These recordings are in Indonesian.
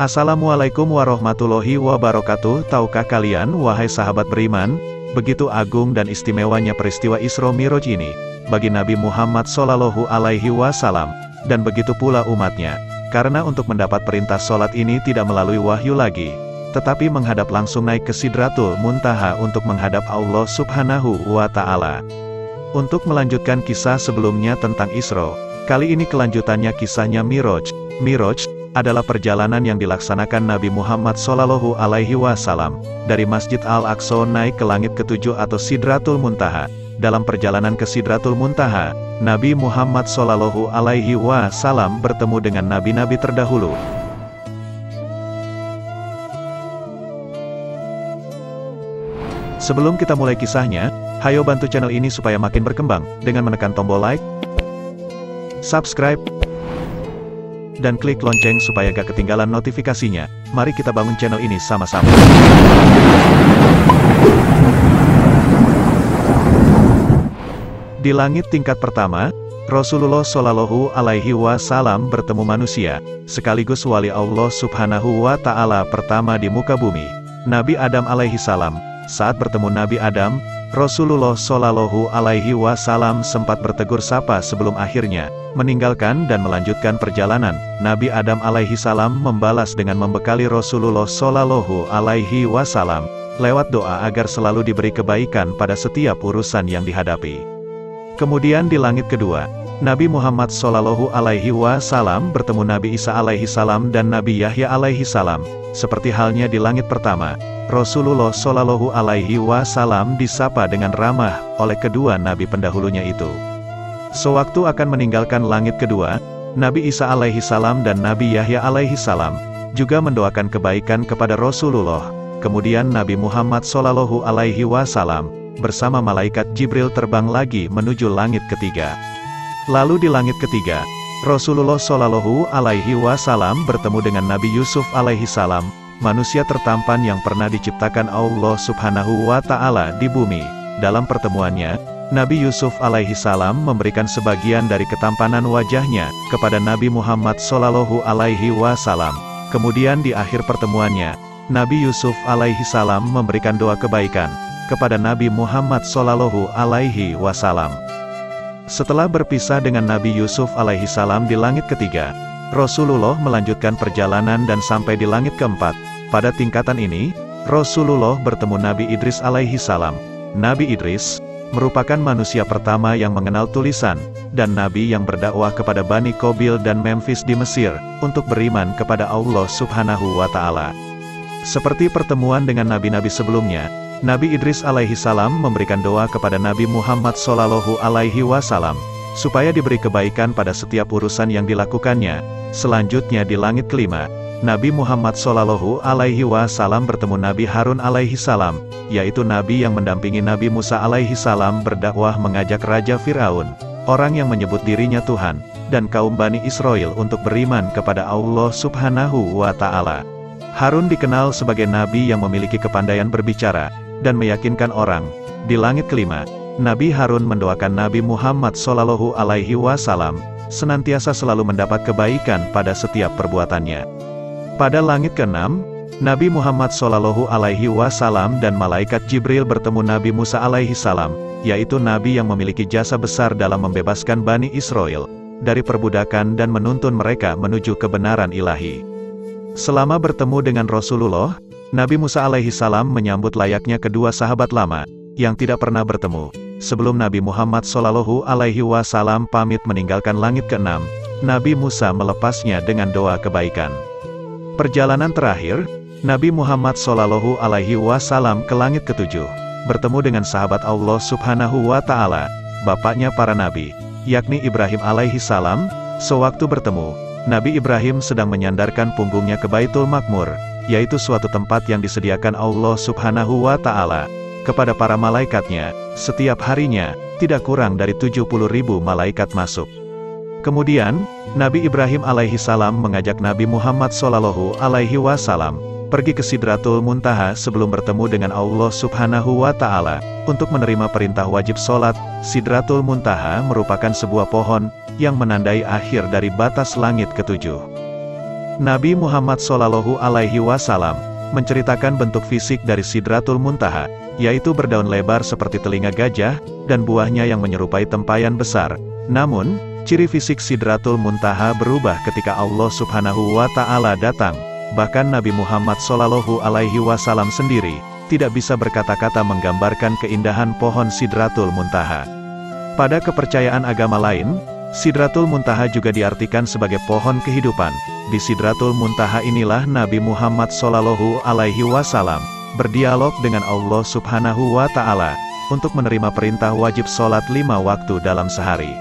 Assalamualaikum warahmatullahi wabarakatuh. Tahukah kalian, wahai sahabat beriman, begitu agung dan istimewanya peristiwa Isra Miraj ini bagi Nabi Muhammad Shallallahu Alaihi Wasallam, dan begitu pula umatnya, karena untuk mendapat perintah sholat ini tidak melalui wahyu lagi, tetapi menghadap langsung naik ke Sidratul Muntaha untuk menghadap Allah Subhanahu wa Ta'ala. Untuk melanjutkan kisah sebelumnya tentang Isra, kali ini kelanjutannya kisahnya Miraj. Miraj adalah perjalanan yang dilaksanakan Nabi Muhammad Shallallahu Alaihi Wasallam dari Masjid Al-Aqsa naik ke langit ketujuh atau Sidratul Muntaha. Dalam perjalanan ke Sidratul Muntaha, Nabi Muhammad Shallallahu Alaihi Wasallam bertemu dengan nabi-nabi terdahulu. Sebelum kita mulai kisahnya, hayo bantu channel ini supaya makin berkembang dengan menekan tombol like, subscribe, dan klik lonceng supaya gak ketinggalan notifikasinya. Mari kita bangun channel ini sama-sama. Di langit tingkat pertama, Rasulullah Shallallahu Alaihi Wasallam bertemu manusia, sekaligus wali Allah Subhanahu wa Ta'ala pertama di muka bumi, Nabi Adam alaihi salam. Saat bertemu Nabi Adam, Rasulullah Shallallahu Alaihi Wasallam sempat bertegur sapa sebelum akhirnya meninggalkan dan melanjutkan perjalanan. Nabi Adam alaihi salam membalas dengan membekali Rasulullah Shallallahu Alaihi Wasallam lewat doa agar selalu diberi kebaikan pada setiap urusan yang dihadapi. Kemudian di langit kedua, Nabi Muhammad Shallallahu Alaihi Wasallam bertemu Nabi Isa alaihi salam dan Nabi Yahya alaihi salam. Seperti halnya di langit pertama, Rasulullah Shallallahu Alaihi Wasallam disapa dengan ramah oleh kedua nabi pendahulunya itu. Sewaktu akan meninggalkan langit kedua, Nabi Isa alaihi salam dan Nabi Yahya alaihi salam juga mendoakan kebaikan kepada Rasulullah. Kemudian Nabi Muhammad Shallallahu Alaihi Wasallam bersama malaikat Jibril terbang lagi menuju langit ketiga. Lalu di langit ketiga, Rasulullah Shallallahu Alaihi Wasallam bertemu dengan Nabi Yusuf alaihi salam, manusia tertampan yang pernah diciptakan Allah Subhanahu wa Ta'ala di bumi. Dalam pertemuannya, Nabi Yusuf alaihi salam memberikan sebagian dari ketampanan wajahnya kepada Nabi Muhammad Shallallahu Alaihi Wasallam. Kemudian di akhir pertemuannya, Nabi Yusuf alaihi salam memberikan doa kebaikan kepada Nabi Muhammad Shallallahu Alaihi Wasallam. Setelah berpisah dengan Nabi Yusuf alaihi salam di langit ketiga, Rasulullah melanjutkan perjalanan dan sampai di langit keempat. Pada tingkatan ini, Rasulullah bertemu Nabi Idris alaihi salam. Nabi Idris merupakan manusia pertama yang mengenal tulisan, dan Nabi yang berdakwah kepada Bani Qabil dan Memphis di Mesir, untuk beriman kepada Allah Subhanahu wa Ta'ala. Seperti pertemuan dengan nabi-nabi sebelumnya, Nabi Idris alaihi salam memberikan doa kepada Nabi Muhammad Shallallahu Alaihi Wasallam, supaya diberi kebaikan pada setiap urusan yang dilakukannya. Selanjutnya di langit kelima, Nabi Muhammad Shallallahu Alaihi Wasallam bertemu Nabi Harun alaihi salam, yaitu Nabi yang mendampingi Nabi Musa alaihi salam berdakwah mengajak Raja Fir'aun, orang yang menyebut dirinya Tuhan, dan kaum Bani Israel untuk beriman kepada Allah Subhanahu wa Ta'ala. Harun dikenal sebagai Nabi yang memiliki kepandaian berbicara dan meyakinkan orang. Di langit kelima, Nabi Harun mendoakan Nabi Muhammad Shallallahu Alaihi Wasallam senantiasa selalu mendapat kebaikan pada setiap perbuatannya. Pada langit keenam, Nabi Muhammad Shallallahu Alaihi Wasallam dan malaikat Jibril bertemu Nabi Musa alaihi salam, yaitu Nabi yang memiliki jasa besar dalam membebaskan Bani Israel dari perbudakan dan menuntun mereka menuju kebenaran ilahi. Selama bertemu dengan Rasulullah, Nabi Musa alaihi salam menyambut layaknya kedua sahabat lama yang tidak pernah bertemu. Sebelum Nabi Muhammad Shallallahu Alaihi Wasallam pamit meninggalkan langit keenam, Nabi Musa melepasnya dengan doa kebaikan. Perjalanan terakhir, Nabi Muhammad Shallallahu Alaihi Wasallam ke langit ketujuh, bertemu dengan sahabat Allah Subhanahu wa Ta'ala, bapaknya para nabi, yakni Ibrahim alaihi salam. Sewaktu bertemu, Nabi Ibrahim sedang menyandarkan punggungnya ke Baitul Makmur, yaitu suatu tempat yang disediakan Allah Subhanahu wa Ta'ala kepada para malaikatnya. Setiap harinya, tidak kurang dari 70.000 malaikat masuk. Kemudian, Nabi Ibrahim alaihi salam mengajak Nabi Muhammad Shallallahu Alaihi Wasallam pergi ke Sidratul Muntaha sebelum bertemu dengan Allah Subhanahu wa Ta'ala untuk menerima perintah wajib sholat. Sidratul Muntaha merupakan sebuah pohon yang menandai akhir dari batas langit ketujuh. Nabi Muhammad Shallallahu Alaihi Wasallam menceritakan bentuk fisik dari Sidratul Muntaha, yaitu berdaun lebar seperti telinga gajah, dan buahnya yang menyerupai tempayan besar. Namun, ciri fisik Sidratul Muntaha berubah ketika Allah Subhanahu wa Ta'ala datang. Bahkan Nabi Muhammad Shallallahu Alaihi Wasallam sendiri tidak bisa berkata-kata menggambarkan keindahan pohon Sidratul Muntaha. Pada kepercayaan agama lain, Sidratul Muntaha juga diartikan sebagai pohon kehidupan. Di Sidratul Muntaha inilah Nabi Muhammad Shallallahu Alaihi Wasallam berdialog dengan Allah Subhanahu wa Ta'ala untuk menerima perintah wajib sholat 5 waktu dalam sehari.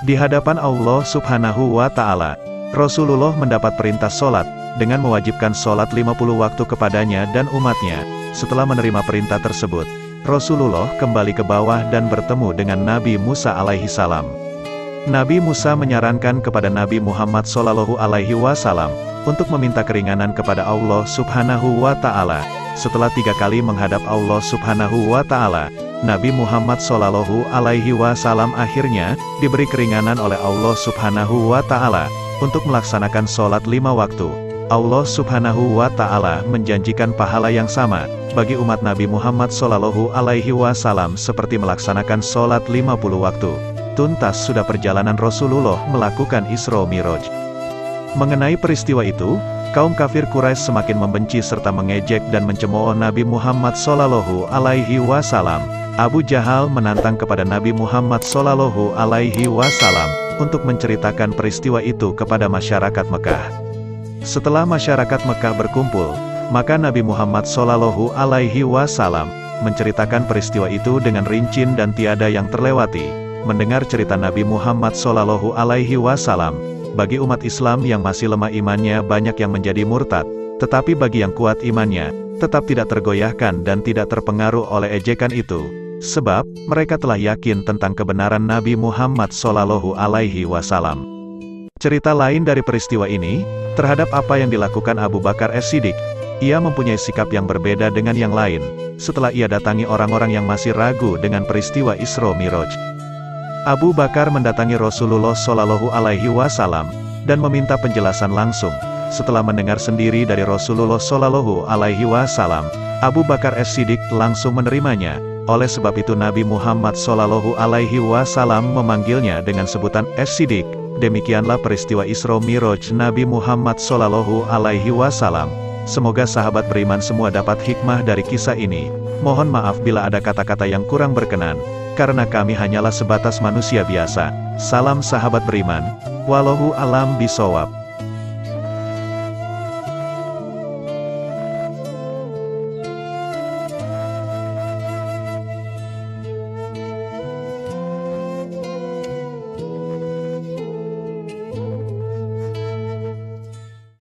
Di hadapan Allah Subhanahu wa Ta'ala, Rasulullah mendapat perintah sholat dengan mewajibkan sholat 50 waktu kepadanya dan umatnya. Setelah menerima perintah tersebut, Rasulullah kembali ke bawah dan bertemu dengan Nabi Musa alaihi salam. Nabi Musa menyarankan kepada Nabi Muhammad Shallallahu Alaihi Wasallam untuk meminta keringanan kepada Allah Subhanahu wa Ta'ala. Setelah 3 kali menghadap Allah Subhanahu wa Ta'ala, Nabi Muhammad Shallallahu Alaihi Wasallam akhirnya diberi keringanan oleh Allah Subhanahu wa Ta'ala untuk melaksanakan sholat 5 waktu. Allah Subhanahu wa Ta'ala menjanjikan pahala yang sama bagi umat Nabi Muhammad Shallallahu Alaihi Wasallam seperti melaksanakan sholat 50 waktu. Tuntas sudah perjalanan Rasulullah melakukan Isra Miraj. Mengenai peristiwa itu, kaum kafir Quraisy semakin membenci serta mengejek dan mencemooh Nabi Muhammad Shallallahu Alaihi Wasallam. Abu Jahal menantang kepada Nabi Muhammad Shallallahu Alaihi Wasallam untuk menceritakan peristiwa itu kepada masyarakat Mekah. Setelah masyarakat Mekah berkumpul, maka Nabi Muhammad Shallallahu Alaihi Wasallam menceritakan peristiwa itu dengan rinci dan tiada yang terlewati. Mendengar cerita Nabi Muhammad Shallallahu Alaihi Wasallam, bagi umat Islam yang masih lemah imannya banyak yang menjadi murtad, tetapi bagi yang kuat imannya, tetap tidak tergoyahkan dan tidak terpengaruh oleh ejekan itu, sebab mereka telah yakin tentang kebenaran Nabi Muhammad Shallallahu Alaihi Wasallam. Cerita lain dari peristiwa ini, terhadap apa yang dilakukan Abu Bakar As-Siddiq, ia mempunyai sikap yang berbeda dengan yang lain, setelah ia datangi orang-orang yang masih ragu dengan peristiwa Isra Miraj. Abu Bakar mendatangi Rasulullah Shallallahu Alaihi Wasallam dan meminta penjelasan langsung. Setelah mendengar sendiri dari Rasulullah Shallallahu Alaihi Wasallam, Abu Bakar As-Siddiq langsung menerimanya. Oleh sebab itu Nabi Muhammad Shallallahu Alaihi Wasallam memanggilnya dengan sebutan As-Siddiq. Demikianlah peristiwa Isra Miraj Nabi Muhammad Shallallahu Alaihi Wasallam. Semoga sahabat beriman semua dapat hikmah dari kisah ini. Mohon maaf bila ada kata-kata yang kurang berkenan, karena kami hanyalah sebatas manusia biasa. Salam sahabat beriman. Wallahu alam bisawab.